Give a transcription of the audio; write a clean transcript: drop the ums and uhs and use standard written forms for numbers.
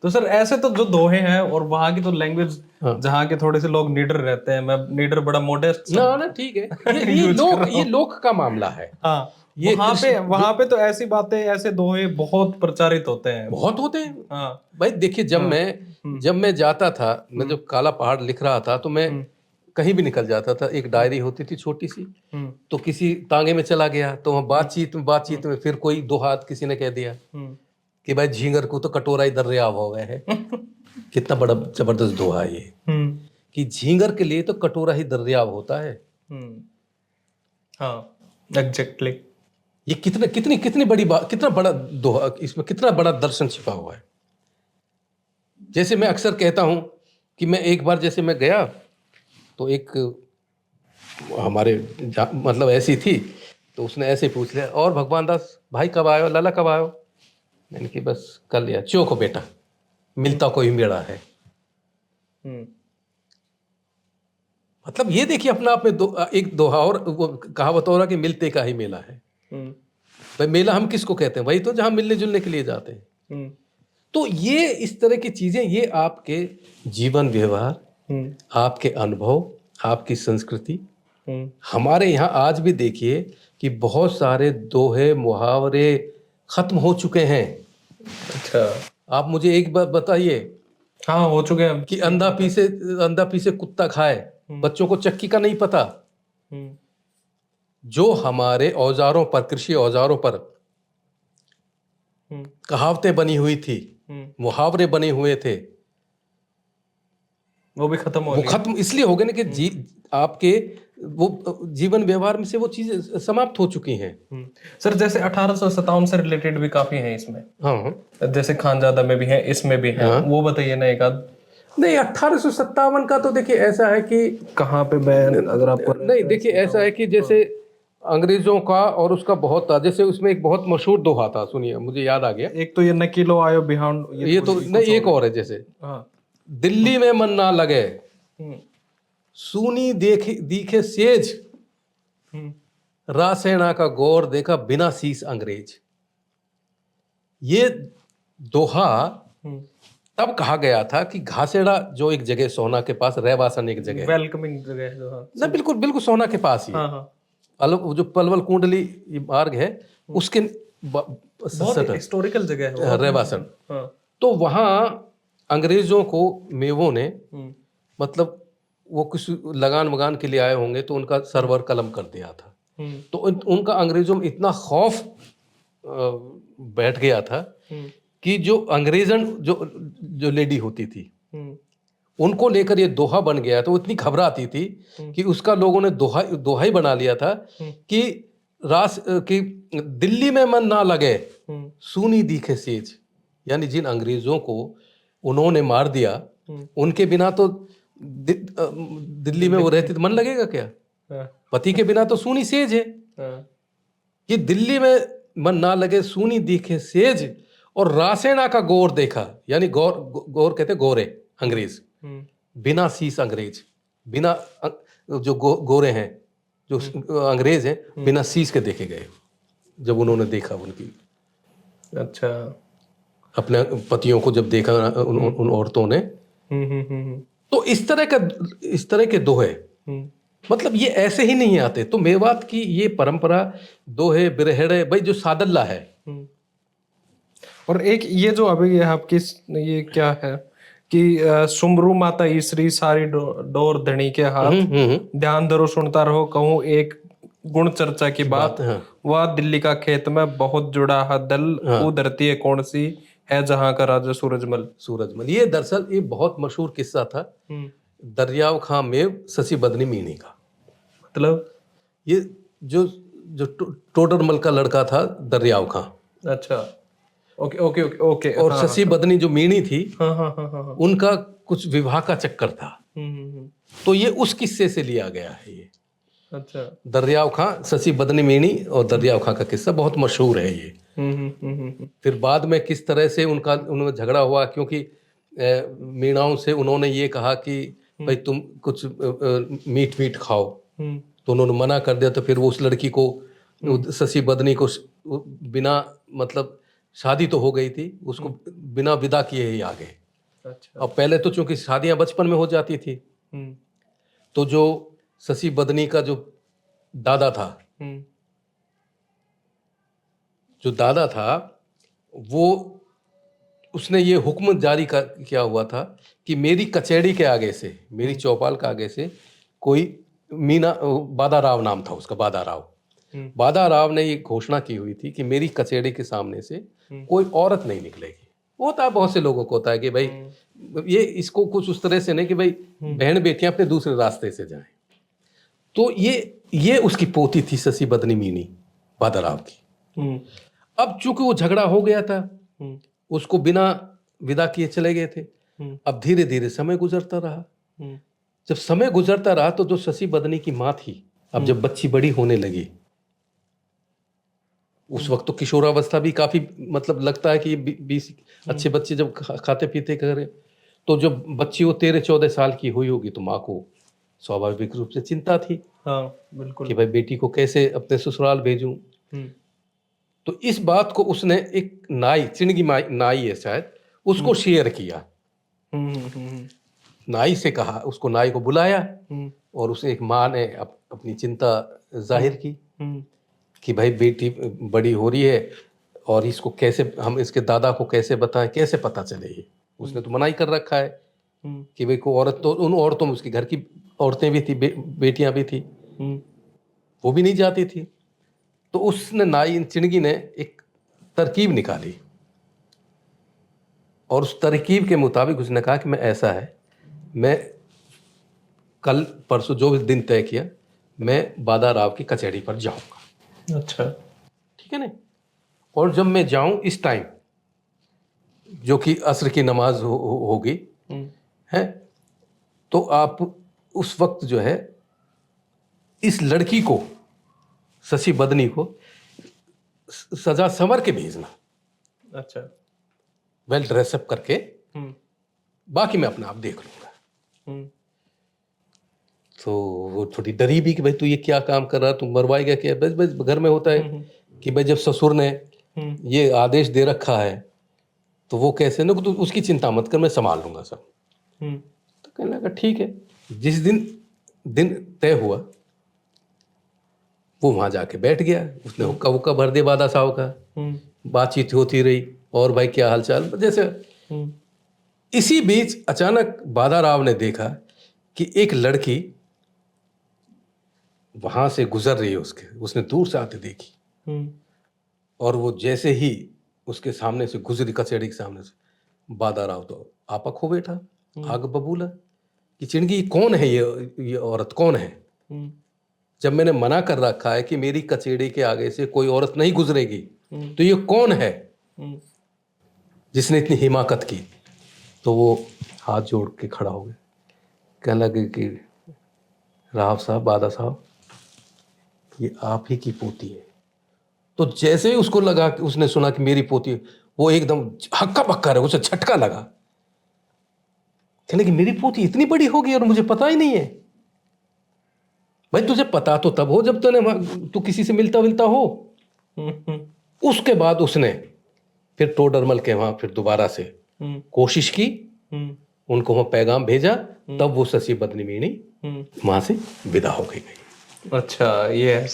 तो सर ऐसे तो जो दोहे हैं और वहां की तो लैंग्वेज, हाँ। जहाँ के थोड़े से लोग नीडर रहते हैं, मैं नीडर बड़ा मोडेस्ट ना ना ठीक है, ये यूज कर रहा ये हूँ। लोक का मामला है। हाँ, ये कृष्ण वहां पे तो ऐसी बातें, ऐसे दोहे बहुत प्रचारित होते हैं। बहुत होते हैं हाँ। भाई। देखिए जब मैं जाता था, मैं जब काला पहाड़ लिख रहा था तो मैं कहीं भी निकल जाता था। एक डायरी होती थी छोटी सी, तो किसी तांगे में चला गया तो वहाँ बातचीत में फिर कोई दो हाथ किसी ने कह दिया कि भाई झींगर को तो कटोरा ही दर्याव हो गए है। कितना बड़ा जबरदस्त दोहा है ये, कि झींगर के लिए तो कटोरा ही दरियाव होता है। हाँ एग्जैक्टली। ये कितनी बड़ी बात, कितना बड़ा दोहा, इसमें कितना बड़ा दर्शन छिपा हुआ है। जैसे मैं अक्सर कहता हूं कि मैं एक बार, जैसे मैं गया तो एक हमारे मतलब ऐसी थी, तो उसने ऐसे पूछ लिया, और भगवान दास भाई कब आयो, लाला कब आयो? मैंने कि बस कल या चौको बेटा, मिलता कोई मेड़ा है। मतलब ये देखिए अपना आप में एक दोहा और वो कहावत हो रहा कि मिलते का ही मेला है। भाई मेला हम किसको कहते हैं? वही तो जहां मिलने जुलने के लिए जाते हैं। तो ये इस तरह की चीजें, ये आपके जीवन व्यवहार, आपके अनुभव, आपकी संस्कृति। हमारे यहाँ आज भी देखिए कि बहुत सारे दोहे मुहावरे खत्म हो चुके हैं। अच्छा, आप मुझे एक बात बताइए। हाँ हो चुके हैं कि अंधा पीसे कुत्ता खाए, बच्चों को चक्की का नहीं पता। जो हमारे औजारों पर, कृषि औजारों पर कहावतें बनी हुई थी, मुहावरे बने हुए थे, वो भी खत्म हो वो गए। खत्म इसलिए हो गए ना कि आपके वो जीवन व्यवहार में से वो चीजें समाप्त हो चुकी हैं। सर जैसे 1857 से रिलेटेड भी काफी हैं इसमें। हाँ जैसे खानजादा में भी है, इसमें भी है। हाँ। वो बताइए ना एक आध। नहीं 1857 का तो देखिए ऐसा है कि कहाँ पे बैन, अगर आपको नहीं, देखिए ऐसा है कि जैसे अंग्रेजों का और उसका बहुत था। जैसे उसमें एक बहुत मशहूर दोहा था, सुनिए मुझे याद आ गया। एक तो ये नकीलो आयो बिहान, ये तो नहीं, एक और है। जैसे दिल्ली में मन ना लगे, सूनी दिखे सेज, रासेना का गौर देखा बिना शीस अंग्रेज। ये दोहा तब कहा गया था कि घासेड़ा जो एक जगह सोना के पास, रेवासन एक जगह, वेलकमिंग जगह है। हाँ ना बिल्कुल बिल्कुल सोना के पास ही है। हाँ हाँ। जो पलवल कुंडली मार्ग है उसके बहुत हिस्टोरिकल जगह है रेवासन। हाँ। तो वहां अंग्रेजों को मेवों ने, मतलब वो किसी लगान वगान के लिए आए होंगे तो उनका सरवर कलम कर दिया था। तो उनका अंग्रेजों में इतना खौफ बैठ गया था कि जो अंग्रेजन जो लेडी होती थी उनको लेकर ये दोहा बन गया। तो इतनी घबराती थी कि उसका लोगों ने दोहा ही बना लिया था कि कि दिल्ली में मन ना लगे, सूनी दिखे सेज। यानी जिन अंग्रेजों को उन्होंने मार दिया, उनके बिना तो दिल्ली में वो रहती तो मन लगेगा क्या? पति के बिना तो सूनी सेज है। कि दिल्ली में मन ना लगे, सूनी दिखे सेज, और रासेना का गौर देखा। यानी गौर कहते गोरे अंग्रेज, बिना शीस अंग्रेज, बिना जो गोरे हैं, जो अंग्रेज हैं, बिना शीस के देखे गए जब उन्होंने देखा उनकी। अच्छा, अपने पतियों को जब देखा उन औरतों ने। तो इस तरह के दोहे, मतलब ये ऐसे ही नहीं आते। तो मेवात की ये परंपरा दोहे बिरहेड़े भाई जो सादल्ला है। और एक ये जो अभी ये आपकी ये क्या है कि सुमरू माता ईसरी सारी डोर धनी के हाथ, ध्यान धरो सुनता रहो कहूँ एक गुण चर्चा की बात। वह दिल्ली का खेत में बहुत जुड़ा है दल, वो धरती है कौन सी है जहां का राजा सूरजमल। ये दरअसल ये बहुत मशहूर किस्सा था दरियाव खां में शशि बदनी मीणी का। मतलब ये जो टोडरमल का लड़का था दरियाव खां। अच्छा, ओके ओके ओके ओके। और शशि बदनी जो मीणी थी, उनका कुछ विवाह का चक्कर था। तो ये उस किस्से से लिया गया है ये। अच्छा, दरियाव खां, शशि बदनी मीणी और दरियाव खां का किस्सा बहुत मशहूर है ये। फिर बाद में किस तरह से उनमें झगड़ा हुआ, क्योंकि मीणाओं से उन्होंने ये कहा कि भाई तुम कुछ मीट खाओ, तो उन्होंने मना कर दिया। तो फिर वो उस लड़की को, शशि बदनी को बिना मतलब शादी तो हो गई थी, उसको बिना विदा किए ही आ गए। अच्छा। अब पहले तो चूंकि शादियां बचपन में हो जाती थी, हम्म तो जो शशि बदनी का जो दादा था, हम्म वो उसने ये हुक्म जारी किया हुआ था कि मेरी कचहरी के आगे से, मेरी चौपाल के आगे से कोई मीना, बादा राव नाम था उसका, बादा राव, बादा राव ने ये घोषणा की हुई थी कि मेरी कचहरी के सामने से कोई औरत नहीं निकलेगी। होता है, बहुत से लोगों को होता है कि भाई ये इसको कुछ उस तरह से नहीं कि भाई बहन बेटियां अपने दूसरे रास्ते से जाएं। तो ये उसकी पोती थी शशि बदनी मीनी, बादा राव की। अब चूंकि वो झगड़ा हो गया था, उसको बिना विदा किए चले गए थे। अब धीरे धीरे समय गुजरता रहा। जब समय गुजरता रहा तो जो शशि बदनी की माँ थी, अब जब बच्ची बड़ी होने लगी, उस वक्त तो किशोरावस्था भी काफी, मतलब लगता है कि 20 अच्छे बच्चे जब खाते पीते करें, तो जब बच्ची वो 13-14 साल की हुई होगी तो माँ को स्वाभाविक रूप से चिंता थी। हाँ बिल्कुल। कि भाई बेटी को कैसे अपने ससुराल भेजूं। तो इस बात को उसने एक नाई, चिणगी नाई है शायद, उसको शेयर किया। नाई से कहा, उसको नाई को बुलाया और उसे एक माँ ने अपनी चिंता जाहिर की कि भाई बेटी बड़ी हो रही है और इसको कैसे, हम इसके दादा को कैसे बताएं, कैसे पता चले। ये उसने तो मनाही कर रखा है कि भाई को औरत, तो उन औरतों में उसकी घर की औरतें भी थी, बेटियां भी थी, वो भी नहीं जाती थी। तो उसने नाई चिणगी ने एक तरकीब निकाली और उस तरकीब के मुताबिक उसने कहा कि मैं ऐसा है, मैं कल परसों जो भी दिन तय किया, मैं बादा राव की कचहरी पर जाऊंगा। अच्छा। ठीक है ना। और जब मैं जाऊं इस टाइम, जो कि असर की नमाज होगी, है, तो आप उस वक्त जो है इस लड़की को, शशि बदनी को सजा संवर के भेजना। अच्छा। वेल ड्रेसअप करके, बाकी मैं अपना आप देख लूंगा। तो वो थोड़ी डरी भी कि भाई तू ये क्या काम कर रहा है, तू मरवाएगा क्या। बस बस घर में होता है कि भाई जब ससुर ने ये आदेश दे रखा है तो वो कैसे ना, तो उसकी चिंता मत कर, मैं संभाल लूंगा सब। तो कहने लगा ठीक है। जिस दिन तय हुआ वो वहां जाके बैठ गया, उसने हुक्का वुक्का भर दिया बादा साहब का, बातचीत होती रही और भाई क्या हालचाल जैसे। इसी बीच अचानक बादा राव ने देखा कि एक लड़की वहां से गुजर रही है, उसने दूर से आते देखी और वो जैसे ही उसके सामने से गुजरी, कचहरी के सामने से, बादा राव तो आपक हो बैठा, आग बबूला कि चिणगी कौन है, ये औरत कौन है। जब मैंने मना कर रखा है कि मेरी कचहरी के आगे से कोई औरत नहीं गुजरेगी, तो ये कौन है जिसने इतनी हिमाकत की। तो वो हाथ जोड़ के खड़ा हो गया, कहने लगे कि राव साहब, बादा साहब, ये आप ही की पोती है। तो जैसे ही उसको लगा कि उसने सुना कि मेरी पोती है, वो एकदम हक्का बक्का रहा, उसे झटका लगा। कहने कि मेरी पोती इतनी बड़ी हो गई और मुझे पता ही नहीं है। भाई तुझे पता तो तब हो जब तू किसी से मिलता विलता हो। उसके बाद उसने फिर टोडरमल के वहां फिर दोबारा से कोशिश की, उनको वहां पैगाम भेजा, तब वो शशि बदनी मीनी वहां से विदा हो गई। अच्छा, ये है।